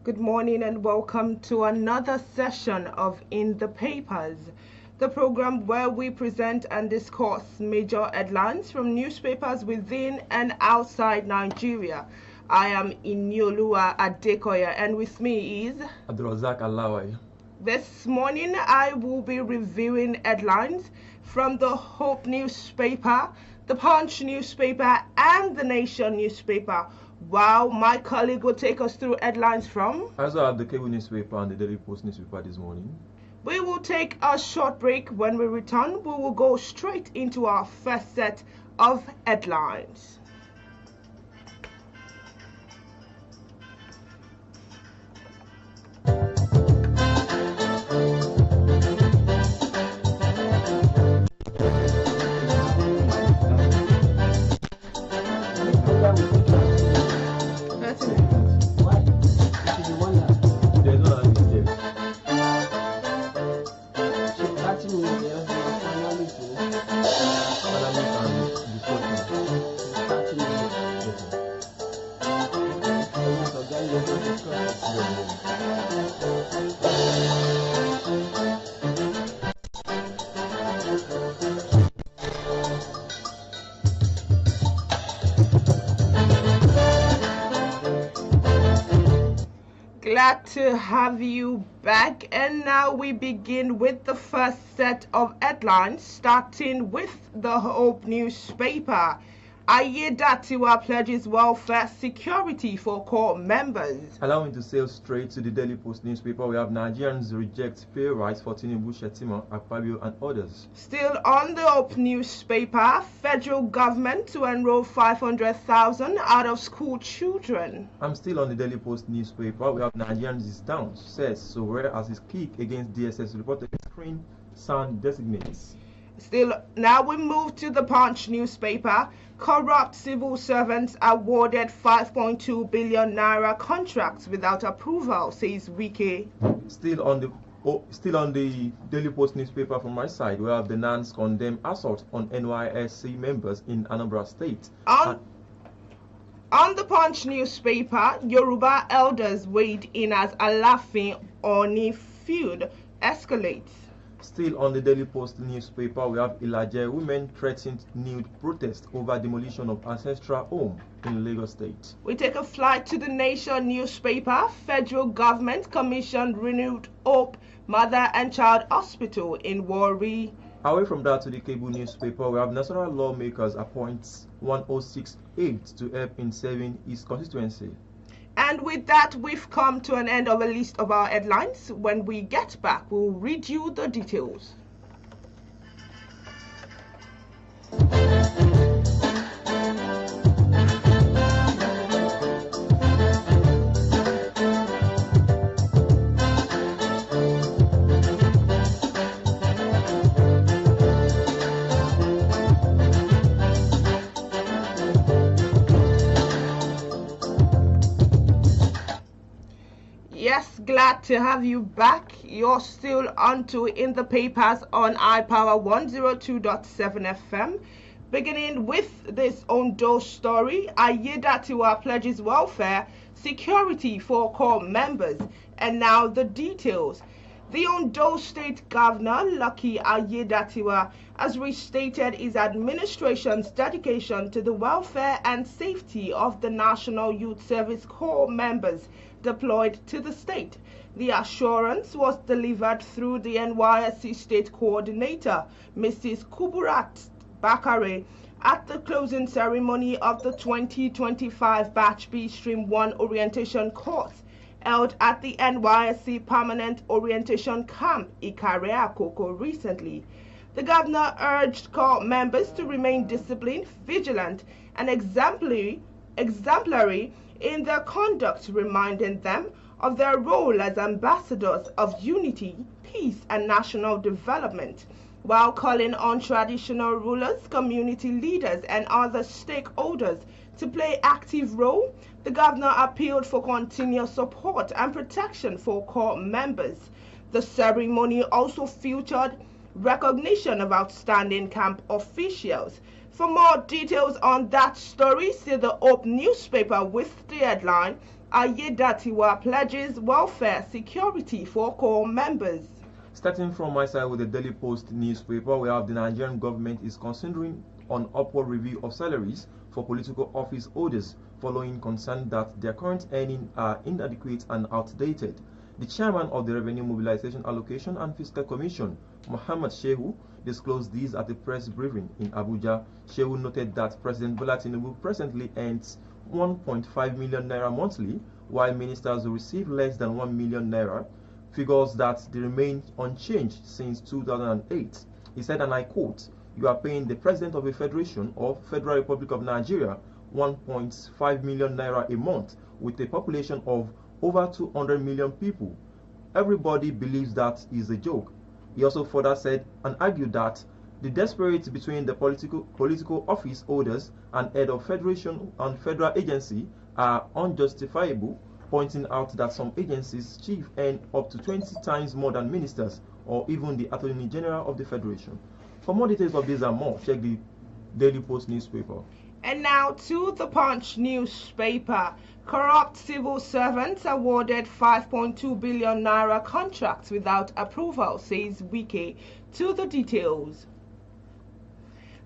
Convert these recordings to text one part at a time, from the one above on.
Good morning and welcome to another session of In the Papers, the program where we present and discuss major headlines from newspapers within and outside Nigeria. I am INIOLUWA Adekoya, and with me is ABDULRASAQ. This morning I will be reviewing headlines from the Hope newspaper, the Punch newspaper and the Nation newspaper, while my colleague will take us through headlines from... I also have the Cable newspaper and the Daily Post newspaper this morning. We will take a short break. When we return, we will go straight into our first set of headlines. Glad to have you back, and now we begin with the first set of headlines, starting with the Hope newspaper. Ayedatiwa pledges welfare security for core members. Allow me to sail straight to the Daily Post newspaper. We have Nigerians reject pay rise for Tinubu, Shettima, Akpabio and others. Still on the Hope newspaper, federal government to enroll 500,000 out of school children. I'm still on the Daily Post newspaper. We have Nigerians is down, says so whereas his kick against DSS reported screen sound designates. Still, now we move to the Punch newspaper. Corrupt civil servants awarded 5.2 billion naira contracts without approval, says Wike. Still on the Daily Post newspaper from my side, we have the NANS condemn assault on NYSC members in Anambra State. On the Punch newspaper, Yoruba elders weighed in as Alafin Oni feud escalates. Still on the Daily Post newspaper, we have Ilaje women threatened nude protest over demolition of ancestral home in Lagos State. We take a flight to the Nation newspaper. Federal government commissioned renewed Hope Mother and Child Hospital in Warri. Away from that to the Cable newspaper, we have national lawmakers appoints 106 aides to help in serving his constituency. And with that, we've come to an end of a list of our headlines. When we get back, we'll read you the details. Yes, glad to have you back. You're still onto In the Papers on iPower 102.7 FM. Beginning with this Ondo story, Ayedatiwa pledges welfare security for core members. And now the details. The Ondo State Governor, Lucky Ayedatiwa, has restated his administration's dedication to the welfare and safety of the National Youth Service Corps members deployed to the state. The assurance was delivered through the NYSC State Coordinator, Mrs. Kuburat Bakare, at the closing ceremony of the 2025 Batch B Stream 1 orientation course held at the NYSC Permanent Orientation Camp, Ikare Akoko, recently. The governor urged corps members to remain disciplined, vigilant, and exemplary in their conduct, reminding them of their role as ambassadors of unity, peace, and national development, while calling on traditional rulers, community leaders, and other stakeholders to play active role. The governor appealed for continuous support and protection for corps members. The ceremony also featured recognition of outstanding camp officials. For more details on that story, see the Hope newspaper with the headline, Ayedatiwa pledges welfare security for core members. Starting from my side with the Daily Post newspaper, we have the Nigerian government is considering an upward review of salaries for political office holders following concern that their current earnings are inadequate and outdated. The chairman of the Revenue Mobilization Allocation and Fiscal Commission, Muhammad Shehu, disclosed this at a press briefing in Abuja. Shehu noted that President Bola Tinubu presently earns 1.5 million naira monthly, while ministers receive less than 1 million naira, figures that they remain unchanged since 2008. He said, and I quote, "You are paying the President of a Federation of Federal Republic of Nigeria 1.5 million naira a month with a population of over 200 million people. Everybody believes that is a joke." He also further said and argued that the disparity between the political office holders and head of federation and federal agency are unjustifiable, pointing out that some agencies' chief earn up to 20 times more than ministers or even the Attorney General of the Federation. For more details of this and more, check the Daily Post newspaper. And now to the Punch newspaper. Corrupt civil servants awarded 5.2 billion naira contracts without approval, says Wike. To the details.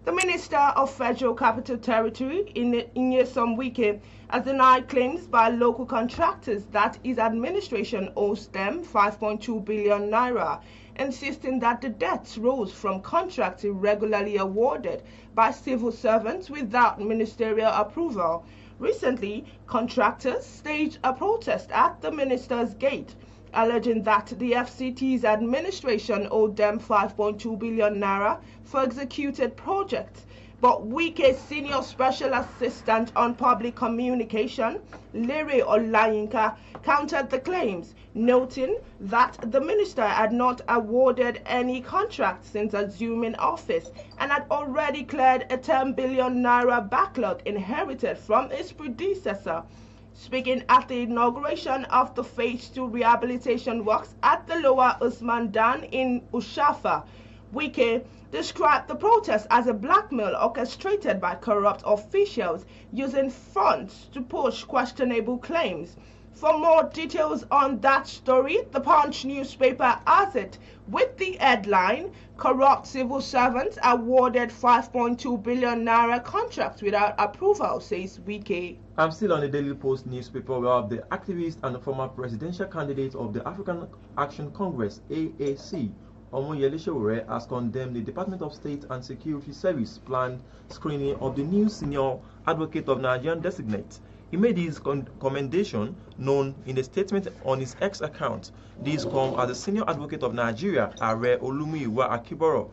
The Minister of Federal Capital Territory, Nyesom Wike, has denied claims by local contractors that his administration owes them 5.2 billion naira, insisting that the debts rose from contracts irregularly awarded by civil servants without ministerial approval. Recently, contractors staged a protest at the minister's gate, alleging that the FCT's administration owed them 5.2 billion naira for executed projects. But Wike's Senior Special Assistant on Public Communication, Lere Olayinka, countered the claims, noting that the minister had not awarded any contracts since assuming office and had already cleared a 10 billion naira backlog inherited from his predecessor. Speaking at the inauguration of the Phase 2 rehabilitation works at the Lower Usman Dan in Ushafa, Wike described the protest as a blackmail orchestrated by corrupt officials using funds to push questionable claims. For more details on that story, the Punch newspaper has it with the headline, "Corrupt civil servants awarded 5.2 billion naira contracts without approval," says Wike. I'm still on the Daily Post newspaper where the activist and former presidential candidate of the African Action Congress, AAC, Omoyele Sowore, has condemned the Department of State and Security Service planned screening of the new senior advocate of Nigerian designate. He made his commendation known in a statement on his X account. This comes as the senior advocate of Nigeria, Are Olumuyiwa Akiboro,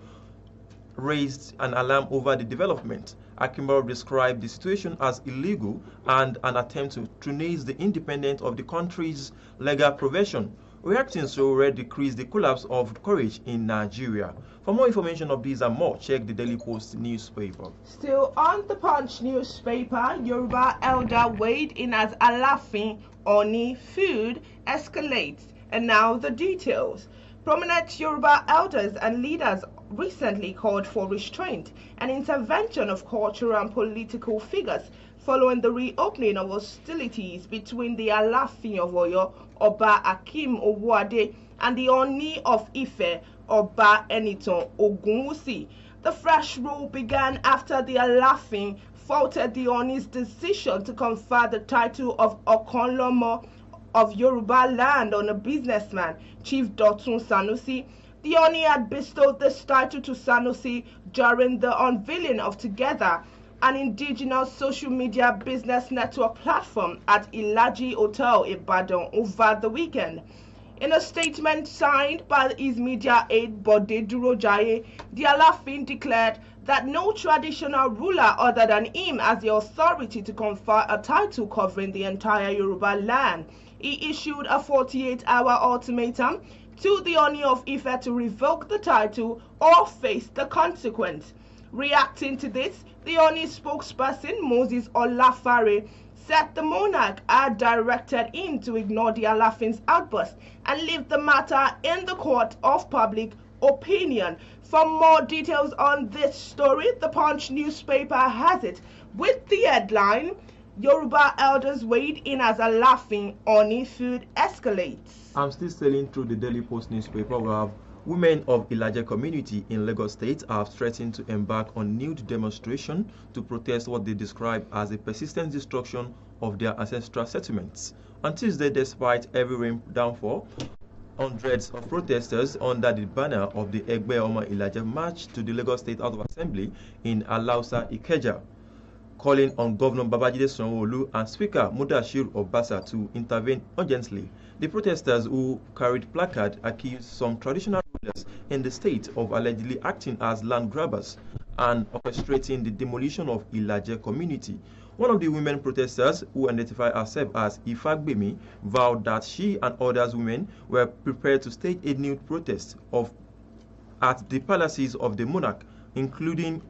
raised an alarm over the development. Akiboro described the situation as illegal and an attempt to tyrannise the independence of the country's legal profession. Reacting, Sowore decreased the collapse of courage in Nigeria. For more information of these and more, check the Daily Post newspaper. Still on the Punch newspaper, Yoruba elder weighed in as Alafin Oni food escalates. And now the details. Prominent Yoruba elders and leaders recently called for restraint and intervention of cultural and political figures following the reopening of hostilities between the Alafin of Oyo, Oba Akim Owode, and the Oni of Ife, Oba Enitan Ogunwusi. The fresh rule began after the Alafin faulted the Oni's decision to confer the title of Okanlomo of Yoruba land on a businessman, Chief Dotun Sanusi. The Oni had bestowed this title to Sanusi during the unveiling of Together, an indigenous social media business network platform at Ilaji Hotel Ibadan over the weekend. In a statement signed by his media aide Bode Durojaye, the Alafin declared that no traditional ruler other than him has the authority to confer a title covering the entire Yoruba land. He issued a 48-hour ultimatum to the Oni of Ife to revoke the title or face the consequence. Reacting to this, the Oni spokesperson Moses Olafare said the monarch had directed him to ignore the Alafin's outburst and leave the matter in the court of public opinion. For more details on this story, the Punch newspaper has it with the headline, Yoruba elders weighed in as a laughing Oni food escalates. I'm still sailing through the Daily Post newspaper. We have women of Ilaje community in Lagos State have threatened to embark on nude demonstration to protest what they describe as a persistent destruction of their ancestral settlements. On Tuesday, despite heavy rain downfall, hundreds of protesters under the banner of the Egbe Oma Ilaje marched to the Lagos State House of Assembly in Alausa, Ikeja, calling on Governor Babajide Sanwo-Olu and Speaker Mudashiru Obasa to intervene urgently. The protesters, who carried placards, accused some traditional rulers in the state of allegedly acting as land grabbers and orchestrating the demolition of Ilaje community. One of the women protesters, who identified herself as Ifagbemi, vowed that she and other women were prepared to stage a nude protest at the palaces of the monarch, including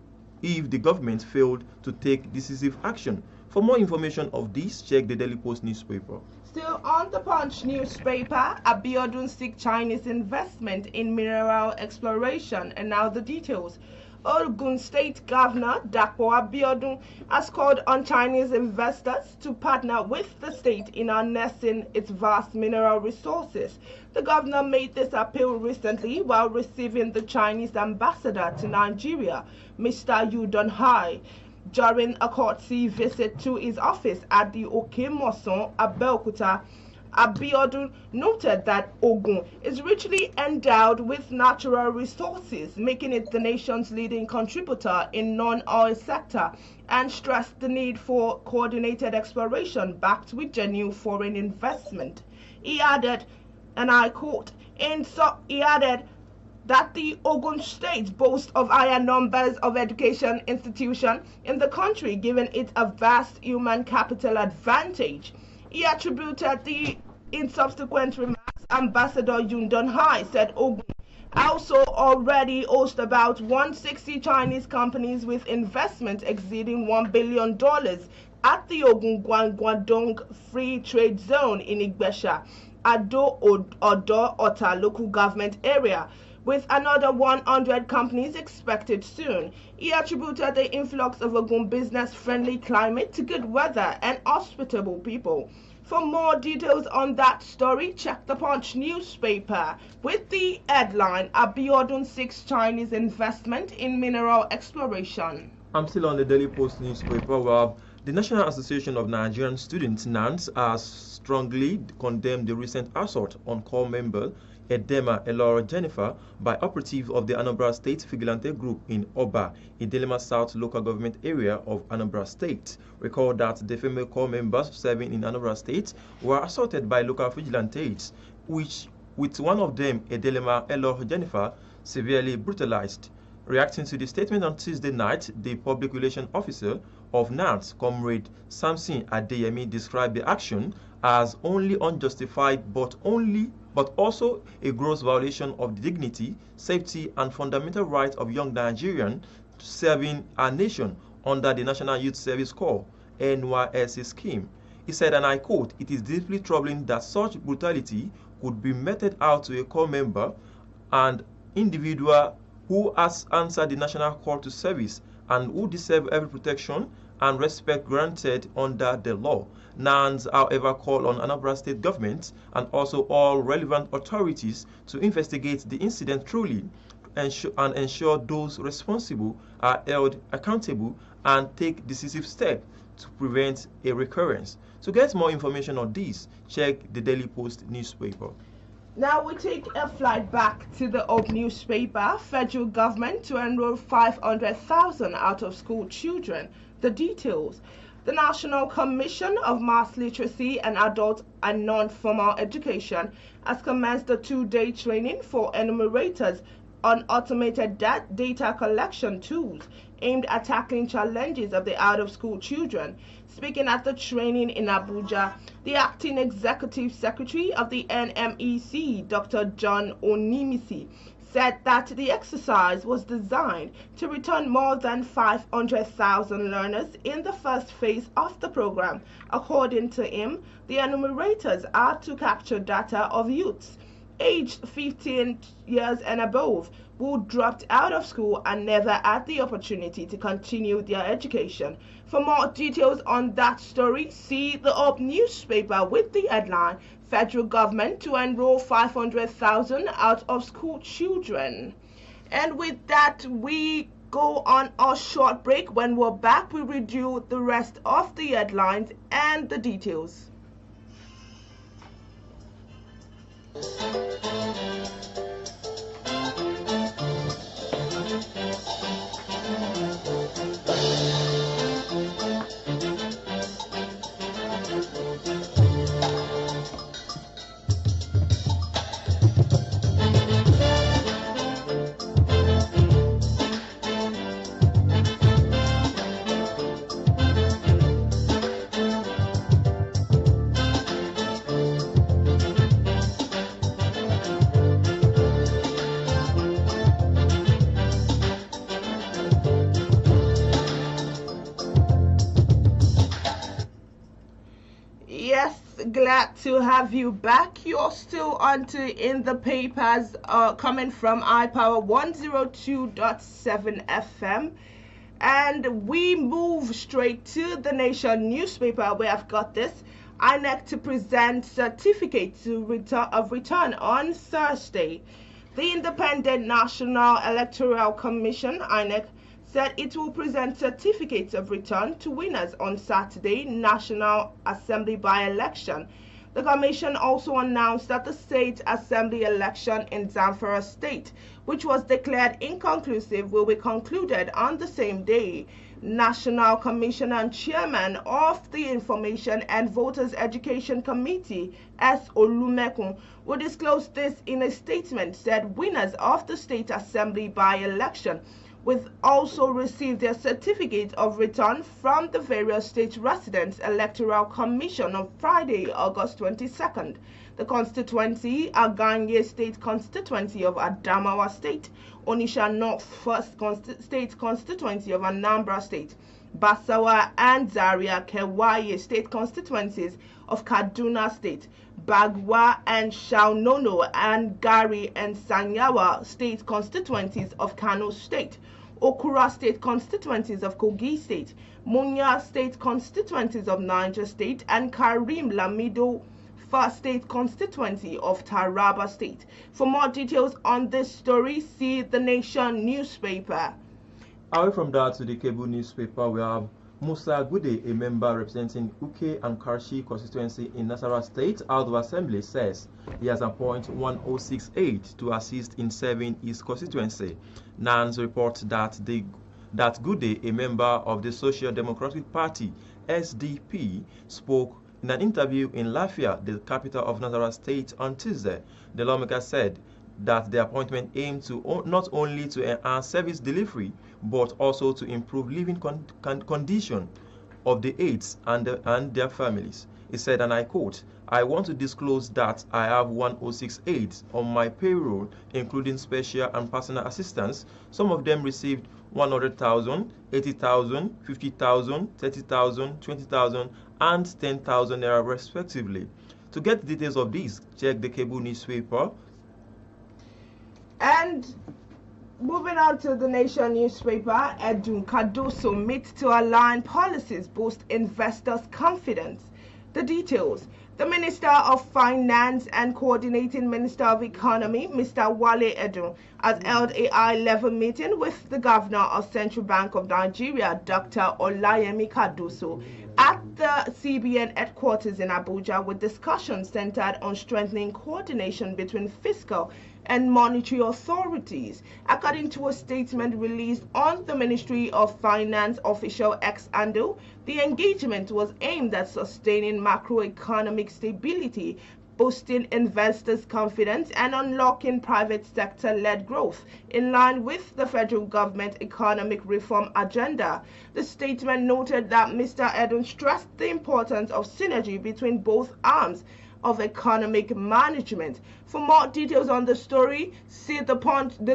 if the government failed to take decisive action. For more information of this, check the Daily Post newspaper. Still on the Punch newspaper, Abiodun seeks Chinese investment in mineral exploration, and now the details. Ogun State Governor Dapo Abiodun has called on Chinese investors to partner with the state in harnessing its vast mineral resources. The governor made this appeal recently while receiving the Chinese ambassador to Nigeria, Mr. Yu Donghai, during a courtesy visit to his office at the Okemoson, Abeokuta. Abiodun noted that Ogun is richly endowed with natural resources, making it the nation's leading contributor in non-oil sector, and stressed the need for coordinated exploration backed with genuine foreign investment. He added, and I quote, he added that the Ogun State boasts of higher numbers of education institutions in the country, giving it a vast human capital advantage. He attributed in subsequent remarks, Ambassador Yun Donghai said Ogun also already hosts about 160 Chinese companies with investment exceeding $1 billion at the Ogun Guangdong Free Trade Zone in Igbesha, Ado Odo Ota local government area, with another 100 companies expected soon. He attributed the influx of Ogun business-friendly climate to good weather and hospitable people. For more details on that story, check the Punch newspaper with the headline, Abiodun seeks Chinese investment in mineral exploration. I'm still on the Daily Post newspaper. Where the National Association of Nigerian Students, NANS, has strongly condemned the recent assault on core member Edema Elora Jennifer by operatives of the Anambra State Vigilante Group in Oba, Idelema South local government area of Anambra State. Recall that the female core members serving in Anambra State were assaulted by local vigilantes, with one of them, Idelema Elora Jennifer, severely brutalized. Reacting to the statement on Tuesday night, the public relations officer of NANS, Comrade Samson Adeyemi, described the action as only unjustified but also a gross violation of the dignity, safety, and fundamental rights of young Nigerians serving our nation under the National Youth Service Corps (NYSC) scheme. He said, and I quote, "It is deeply troubling that such brutality could be meted out to a corps member and individual who has answered the national call to service and who deserve every protection and respect granted under the law." NANS, however, called on Anambra State government and also all relevant authorities to investigate the incident truly and ensure those responsible are held accountable and take decisive steps to prevent a recurrence. To get more information on this, check the Daily Post newspaper. Now we take a flight back to the Oak newspaper. Federal government to enroll 500,000 out of school children. The details. The National Commission of Mass Literacy and Adult and Non-Formal Education has commenced a 2-day training for enumerators on automated data collection tools aimed at tackling challenges of the out-of-school children. Speaking at the training in Abuja, the acting executive secretary of the NMEC, Dr. John Onimisi, said that the exercise was designed to return more than 500,000 learners in the first phase of the program. According to him, the enumerators are to capture data of youths aged 15 years and above who dropped out of school and never had the opportunity to continue their education. For more details on that story, see the Up newspaper with the headline, Federal Government to enroll 500,000 out of school children. And with that, we go on a short break. When we're back, we review the rest of the headlines and the details. Yes, glad to have you back. You're still on to In the Papers, coming from iPower 102.7 FM. And we move straight to the Nation newspaper, where I've got this. INEC to present certificate of return on Thursday. The Independent National Electoral Commission, INEC, said it will present certificates of return to winners on Saturday National Assembly by-election. The commission also announced that the state assembly election in Zamfara State, which was declared inconclusive, will be concluded on the same day. National Commissioner and Chairman of the Information and Voters Education Committee, S. Olumekun, will disclose this in a statement, said winners of the state assembly by-election will also receive their certificate of return from the various state residents electoral commission on Friday, August 22nd. The constituency, Aganye State Constituency of Adamawa State, Onisha North First State Constituency of Anambra State, Basawa and Zaria Kewaye State Constituencies of Kaduna State, Bagwa and Shaunono and Gari and Sanyawa State Constituencies of Kano State, Okura State Constituencies of Kogi State, Munya State Constituencies of Niger State, and Karim Lamido First State Constituency of Taraba State. For more details on this story, see the Nation newspaper. Away from that, to the cable newspaper, we have Musa Gude, a member representing Uke and Karshi constituency in Nasarawa State House of Assembly, says he has appointed 1068 to assist in serving his constituency. NANS reports that Gude, a member of the Social Democratic Party SDP, spoke in an interview in Lafia, the capital of Nasarawa State, on Tuesday. The lawmaker said that the appointment aimed to not only to enhance service delivery but also to improve living condition of the aides and their families. He said, and I quote, "I want to disclose that I have 106 aides on my payroll, including special and personal assistants. Some of them received 100,000, 80,000, 50,000, 30,000, 20,000, and 10,000 naira respectively." To get the details of this, check the cable newspaper. And moving on to the Nation newspaper, Edun Cardoso meets to align policies, boost investors' confidence. The details. The Minister of Finance and Coordinating Minister of Economy, Mr. Wale Edun, has held a high-level meeting with the Governor of Central Bank of Nigeria, Dr. Olayemi Cardoso, at the CBN headquarters in Abuja, with discussions centered on strengthening coordination between fiscal and monetary authorities. According to a statement released on the Ministry of Finance official X handle, the engagement was aimed at sustaining macroeconomic stability, boosting investors' confidence, and unlocking private sector-led growth in line with the federal government economic reform agenda. The statement noted that Mr. Edun stressed the importance of synergy between both arms of Economic Management. For more details on the story, see the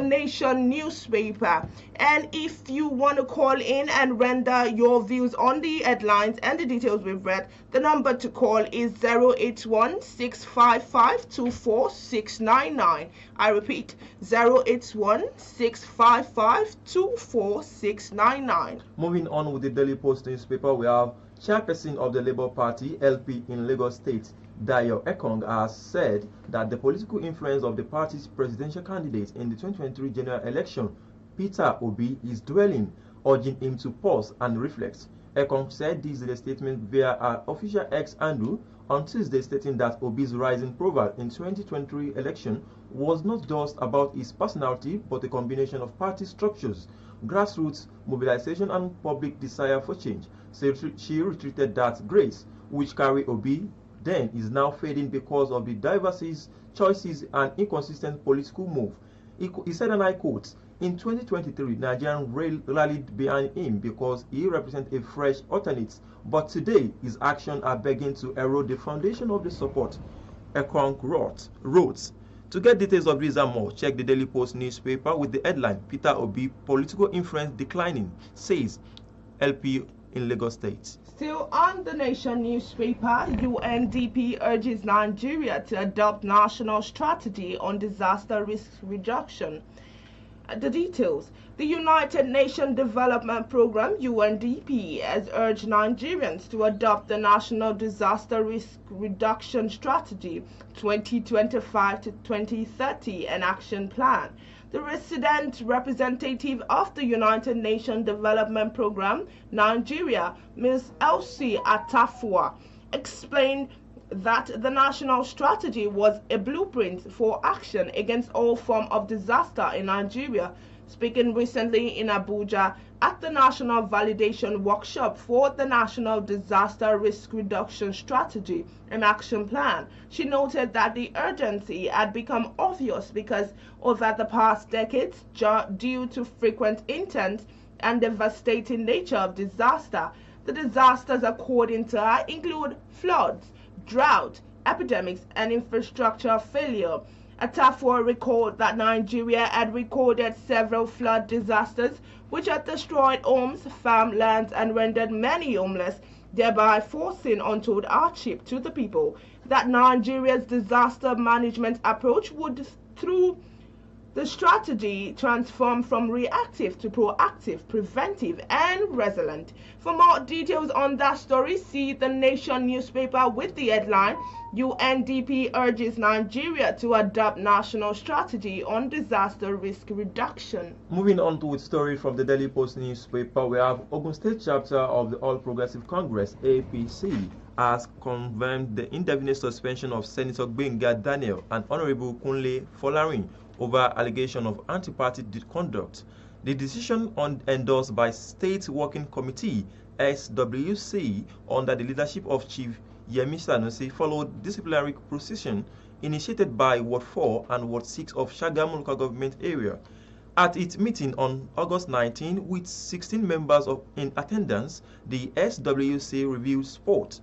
Nation newspaper. And if you want to call in and render your views on the headlines and the details we've read, the number to call is 081-655-24699. I repeat, 081-655-24699. Moving on with the Daily Post newspaper, we have Chairperson of the Labour Party LP in Lagos State, Dayo Ekong, has said that the political influence of the party's presidential candidate in the 2023 general election, Peter Obi, is dwelling, urging him to pause and reflect. Ekong said this in a statement via an official X handle on Tuesday, stating that Obi's rising profile in 2023 election was not just about his personality but a combination of party structures, grassroots mobilization and public desire for change. So she retreated that grace which carried Obi then is now fading because of the diverse choices and inconsistent political move. He said, and I quote, "In 2023, Nigerians rallied behind him because he represents a fresh alternate, but today his actions are beginning to erode the foundation of the support," Ekong wrote. To get details of this and more, check the Daily Post newspaper with the headline, "Peter Obi, Political Influence Declining," says LP in Lagos State. Still on the Nation newspaper, UNDP urges Nigeria to adopt national strategy on disaster risk reduction. The details. The United Nations Development Programme, UNDP, has urged Nigerians to adopt the National Disaster Risk Reduction Strategy 2025 to 2030 and Action Plan. The resident representative of the United Nations Development Programme, Nigeria, Ms. Elsie Atafua, explained that the national strategy was a blueprint for action against all forms of disaster in Nigeria. Speaking recently in Abuja at the National Validation Workshop for the National Disaster Risk Reduction Strategy and Action Plan, she noted that the urgency had become obvious because over the past decades, due to frequent intense and devastating nature of disaster, the disasters, according to her, include floods, drought, epidemics, and infrastructure failure. Atafua recalled that Nigeria had recorded several flood disasters which had destroyed homes, farmlands, and rendered many homeless, thereby forcing untold hardship to the people. That Nigeria's disaster management approach would, through the strategy, transform from reactive to proactive, preventive, and resilient. For more details on that story, see the Nation newspaper with the headline, UNDP urges Nigeria to adopt national strategy on disaster risk reduction. Moving on to a story from the Daily Post newspaper, we have Ogun State chapter of the All Progressive Congress, APC, has confirmed the indefinite suspension of Senator Gbenga Daniel and Honorable Kunle Folarin over allegation of anti-party conduct. The decision endorsed by State Working Committee SWC under the leadership of Chief Yemi Sanusi followed disciplinary procession initiated by Ward 4 and Ward 6 of Shagamu local government area. At its meeting on August 19 with 16 members in attendance, the SWC reviewed sport.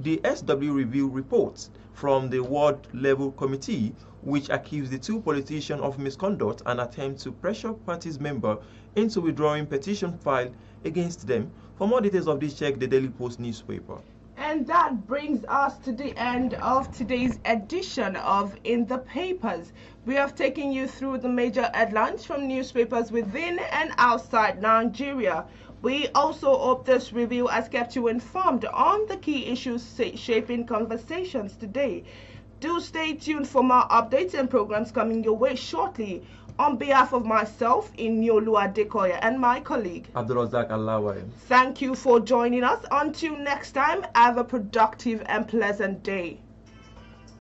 The SW review reports from the ward level committee which accused the two politicians of misconduct and attempt to pressure party's member into withdrawing petition filed against them. For more details of this, check the Daily Post newspaper. And that brings us to the end of today's edition of In the Papers. We have taken you through the major headlines from newspapers within and outside Nigeria. We also hope this review has kept you informed on the key issues shaping conversations today. Do stay tuned for more updates and programs coming your way shortly. On behalf of myself, INIOLUWA, and my colleague, ABDULRASAQ, thank you for joining us. Until next time, have a productive and pleasant day.